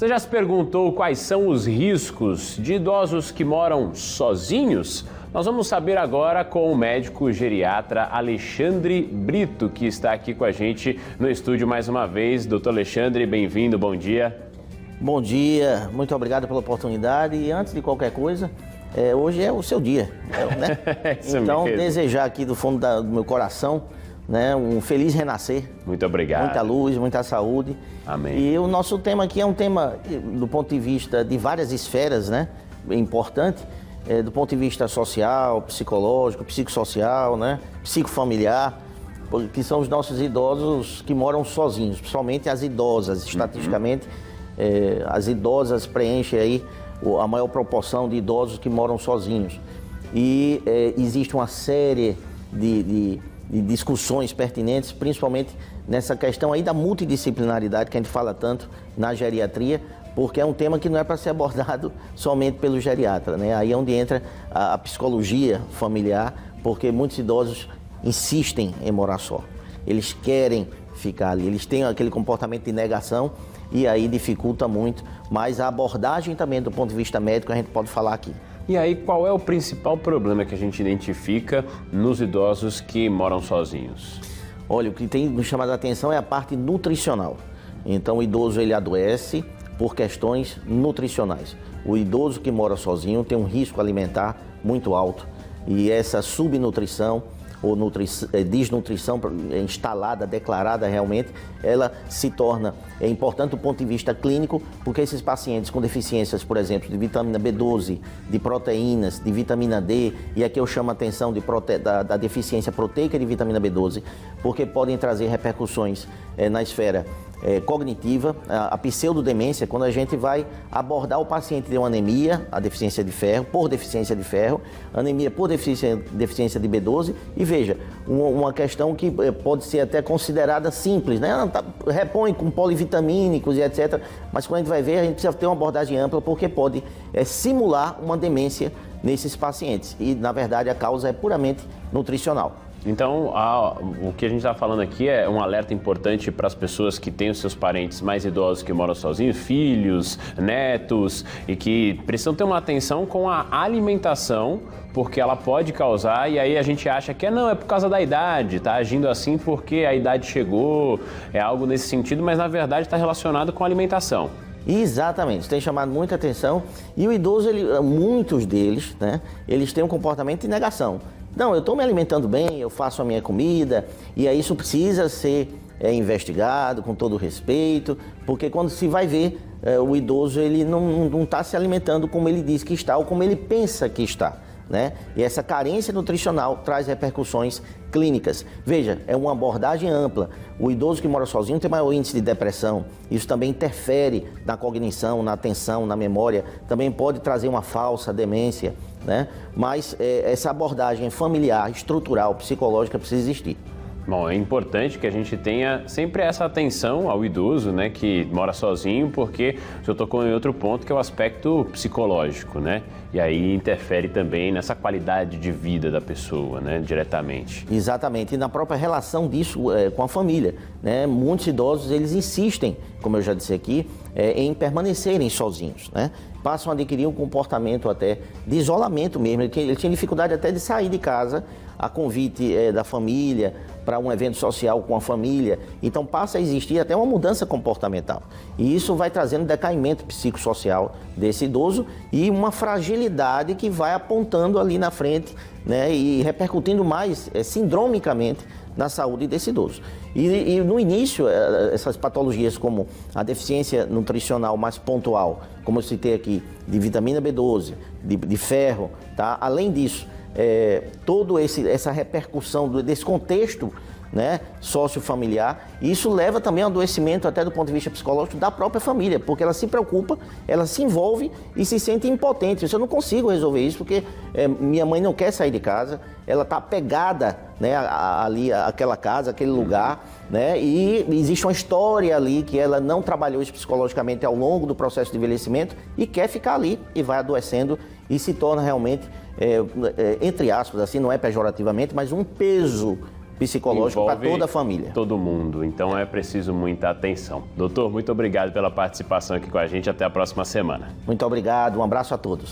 Você já se perguntou quais são os riscos de idosos que moram sozinhos? Nós vamos saber agora com o médico geriatra Alexandre Brito, que está aqui com a gente no estúdio mais uma vez. Doutor Alexandre, bem-vindo, bom dia. Bom dia, muito obrigado pela oportunidade e antes de qualquer coisa, hoje é o seu dia, né? Então, desejar aqui do fundo do meu coração, né, um feliz renascer. Muito obrigado. Muita luz, muita saúde. Amém. E o nosso tema aqui é um tema, do ponto de vista de várias esferas, né, importante, do ponto de vista social, psicológico, psicossocial, né, psicofamiliar, que são os nossos idosos que moram sozinhos, principalmente as idosas, estatisticamente. As idosas preenchem aí a maior proporção de idosos que moram sozinhos. E existe uma série de discussões pertinentes, principalmente nessa questão aí da multidisciplinaridade que a gente fala tanto na geriatria, porque é um tema que não é para ser abordado somente pelo geriatra, né? Aí é onde entra a psicologia familiar, porque muitos idosos insistem em morar só. Eles querem ficar ali, eles têm aquele comportamento de negação e aí dificulta muito, mas a abordagem também do ponto de vista médico a gente pode falar aqui. E aí, qual é o principal problema que a gente identifica nos idosos que moram sozinhos? Olha, o que tem nos chamado a atenção é a parte nutricional. Então, o idoso ele adoece por questões nutricionais. O idoso que mora sozinho tem um risco alimentar muito alto e essa subnutrição ou desnutrição instalada, declarada realmente, ela se torna importante do ponto de vista clínico, porque esses pacientes com deficiências, por exemplo, de vitamina B12, de proteínas, de vitamina D, e aqui eu chamo a atenção da deficiência proteica de vitamina B12, porque podem trazer repercussões na esfera cognitiva, a pseudodemência, quando a gente vai abordar o paciente de uma anemia, a deficiência de ferro, por deficiência de ferro, anemia por deficiência de B12, e veja, uma questão que pode ser até considerada simples, né? Repõe com polivitamínicos e etc. Mas quando a gente vai ver, a gente precisa ter uma abordagem ampla, porque pode simular uma demência nesses pacientes. E, na verdade, a causa é puramente nutricional. Então, o que a gente está falando aqui é um alerta importante para as pessoas que têm os seus parentes mais idosos que moram sozinhos, filhos, netos, e que precisam ter uma atenção com a alimentação, porque ela pode causar, e aí a gente acha que não, é por causa da idade, está agindo assim porque a idade chegou, é algo nesse sentido, mas na verdade está relacionado com a alimentação. Exatamente, isso tem chamado muita atenção e o idoso, muitos deles, né, eles têm um comportamento de negação. Não, eu estou me alimentando bem, eu faço a minha comida e aí isso precisa ser investigado com todo respeito, porque quando se vai ver, o idoso ele não está se alimentando como ele diz que está ou como ele pensa que está, né? E essa carência nutricional traz repercussões clínicas. Veja, é uma abordagem ampla. O idoso que mora sozinho tem maior índice de depressão. Isso também interfere na cognição, na atenção, na memória. Também pode trazer uma falsa demência, né? Mas essa abordagem familiar, estrutural, psicológica precisa existir. Bom, é importante que a gente tenha sempre essa atenção ao idoso, né, que mora sozinho, porque o senhor tocou em outro ponto, que é o aspecto psicológico, né? E aí interfere também nessa qualidade de vida da pessoa, né, diretamente. Exatamente, e na própria relação disso com a família, né? Muitos idosos, eles insistem, como eu já disse aqui, em permanecerem sozinhos, né? Passam a adquirir um comportamento até de isolamento mesmo, ele tinha dificuldade até de sair de casa a convite da família, para um evento social com a família, então passa a existir até uma mudança comportamental. E isso vai trazendo decaimento psicossocial desse idoso e uma fragilidade que vai apontando ali na frente, né, e repercutindo mais sindromicamente na saúde desse idoso. E no início, essas patologias como a deficiência nutricional mais pontual, como eu citei aqui, de vitamina B12, de ferro, tá? Além disso, toda essa repercussão desse contexto, né, sociofamiliar, e isso leva também ao adoecimento até do ponto de vista psicológico da própria família, porque ela se preocupa, ela se envolve e se sente impotente. Eu não consigo resolver isso porque minha mãe não quer sair de casa, ela está apegada, né, ali àquela casa, àquele lugar, né, e existe uma história ali que ela não trabalhou isso psicologicamente ao longo do processo de envelhecimento e quer ficar ali e vai adoecendo e se torna realmente, entre aspas, assim, não é pejorativamente, mas um peso psicológico para toda a família. Todo mundo, então é preciso muita atenção. Doutor, muito obrigado pela participação aqui com a gente, até a próxima semana. Muito obrigado, um abraço a todos.